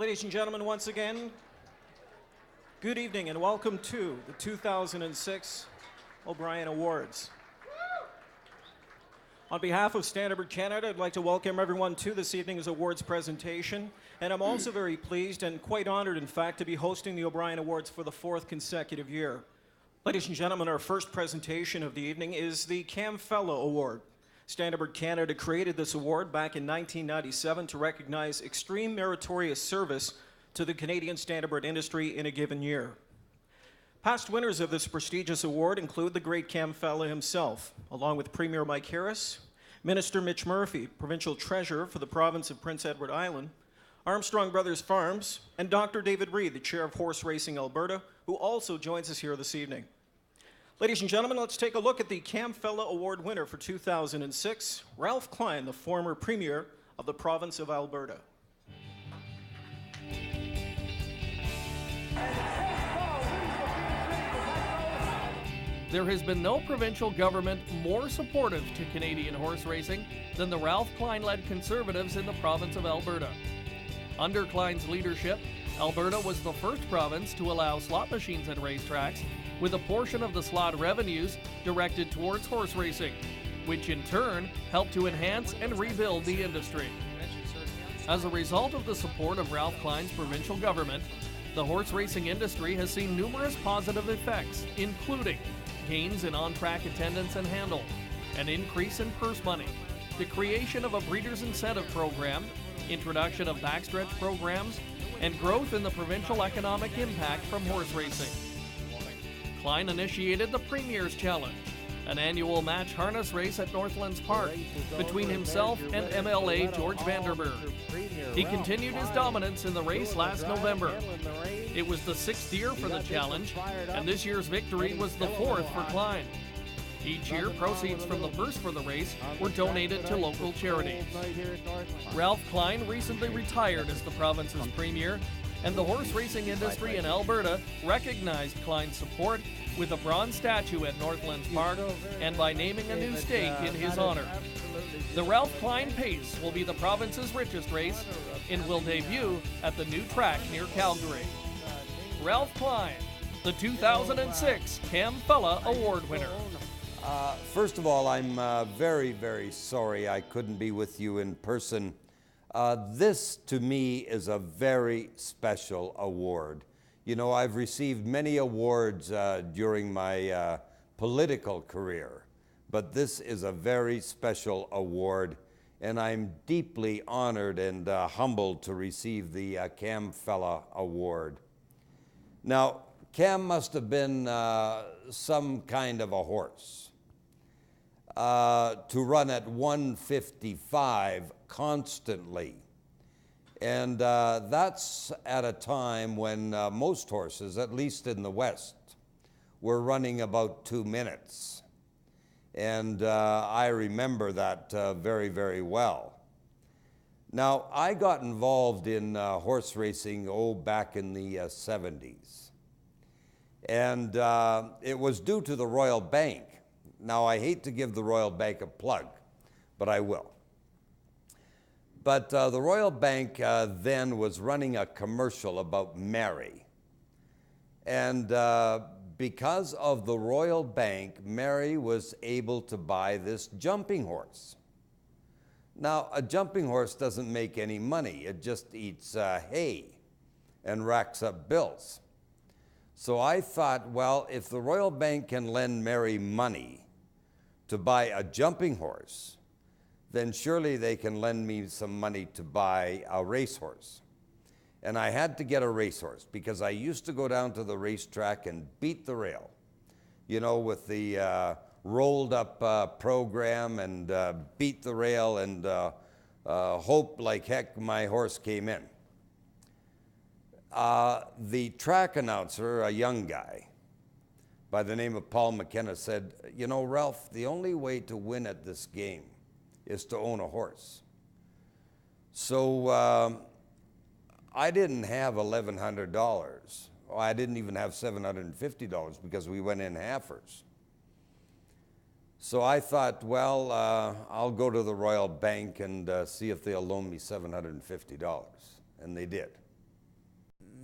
Ladies and gentlemen, once again, good evening and welcome to the 2006 O'Brien Awards. On behalf of Standardbred Canada, I'd like to welcome everyone to this evening's awards presentation. And I'm also very pleased and quite honored, in fact, to be hosting the O'Brien Awards for the fourth consecutive year. Ladies and gentlemen, our first presentation of the evening is the Cam Fellow Award. Standardbred Canada created this award back in 1997 to recognize extreme meritorious service to the Canadian standardbred industry in a given year. Past winners of this prestigious award include the great Cam Fellow himself, along with Premier Mike Harris, Minister Mitch Murphy, Provincial Treasurer for the province of Prince Edward Island, Armstrong Brothers Farms, and Dr. David Reed, the Chair of Horse Racing Alberta, who also joins us here this evening. Ladies and gentlemen, let's take a look at the Cam Fellow Award winner for 2006, Ralph Klein, the former Premier of the province of Alberta. There has been no provincial government more supportive to Canadian horse racing than the Ralph Klein-led Conservatives in the province of Alberta. Under Klein's leadership, Alberta was the first province to allow slot machines at racetracks, with a portion of the slot revenues directed towards horse racing, which in turn helped to enhance and rebuild the industry. As a result of the support of Ralph Klein's provincial government, the horse racing industry has seen numerous positive effects, including gains in on-track attendance and handle, an increase in purse money, the creation of a breeders' incentive program, introduction of backstretch programs, and growth in the provincial economic impact from horse racing. Klein initiated the Premier's Challenge, an annual match harness race at Northlands Park between himself and MLA George Vanderburg. He continued his dominance in the race last November. It was the 6th year for the challenge, and this year's victory was the 4th for Klein. Each year, proceeds from the purse for the race were donated to local charities. Ralph Klein recently retired as the province's Premier, and the horse racing industry in Alberta recognized Klein's support with a bronze statue at Northlands Park and by naming a new stake in his honor. The Ralph Klein Pace will be the province's richest race and will debut at the new track near Calgary. Ralph Klein, the 2006 Cam Fellow Award winner. First of all, I'm very, very sorry I couldn't be with you in person. This, to me, is a very special award. You know, I've received many awards during my political career, but this is a very special award, and I'm deeply honored and humbled to receive the Cam Fellow Award. Now, Cam must have been some kind of a horse to run at 155 constantly. And that's at a time when most horses, at least in the West, were running about 2 minutes. And I remember that very, very well. Now, I got involved in horse racing, back in the 70s. And it was due to the Royal Bank. Now, I hate to give the Royal Bank a plug, but I will. But the Royal Bank then was running a commercial about Mary. And because of the Royal Bank, Mary was able to buy this jumping horse. Now, a jumping horse doesn't make any money. It just eats hay and racks up bills. So I thought, well, if the Royal Bank can lend Mary money to buy a jumping horse, then surely they can lend me some money to buy a racehorse. And I had to get a racehorse because I used to go down to the racetrack and beat the rail, you know, with the rolled up program and beat the rail and hope like heck my horse came in. The track announcer, a young guy by the name of Paul McKenna, said, you know, Ralph, the only way to win at this game is to own a horse. So I didn't have $1,100. Well, I didn't even have $750 because we went in halfers. So I thought, well, I'll go to the Royal Bank and see if they'll loan me $750. And they did.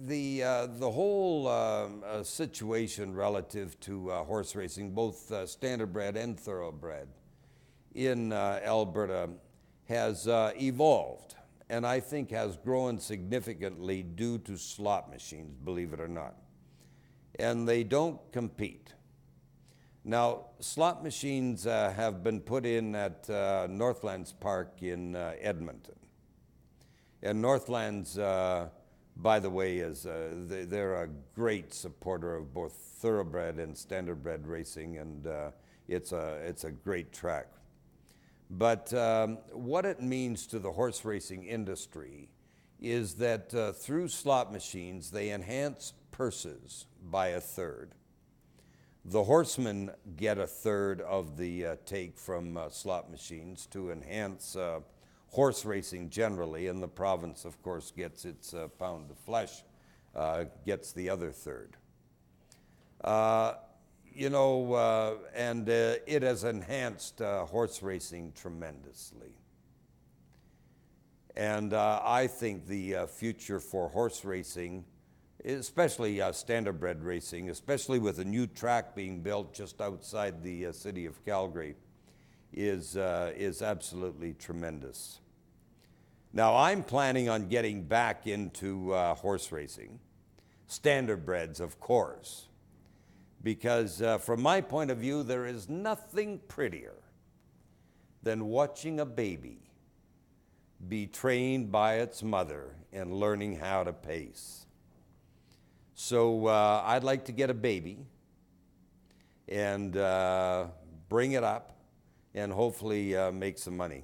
the whole situation relative to horse racing, both standardbred and thoroughbred in Alberta, has evolved, and I think has grown significantly due to slot machines, believe it or not. And they don't compete. Now, slot machines have been put in at Northlands Park in Edmonton. And Northlands, by the way, they're a great supporter of both thoroughbred and standardbred racing, and it's a great track. But what it means to the horse racing industry is that through slot machines, they enhance purses by a third. The horsemen get a third of the take from slot machines to enhance horse racing generally, and the province, of course, gets its pound of flesh, gets the other third. And it has enhanced horse racing tremendously. And I think the future for horse racing, especially standardbred racing, especially with a new track being built just outside the city of Calgary, is absolutely tremendous. Now, I'm planning on getting back into horse racing, standardbreds, of course, because from my point of view, there is nothing prettier than watching a baby be trained by its mother and learning how to pace. So I'd like to get a baby and bring it up and hopefully make some money.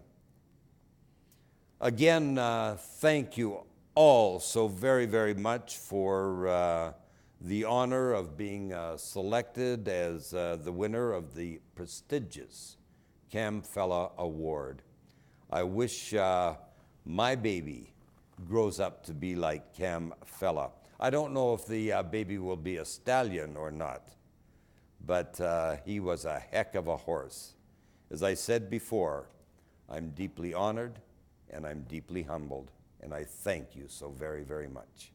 Again, thank you all so very, very much for the honor of being selected as the winner of the prestigious Cam Fella Award. I wish my baby grows up to be like Cam Fella. I don't know if the baby will be a stallion or not, but he was a heck of a horse. As I said before, I'm deeply honored and I'm deeply humbled, and I thank you so very, very much.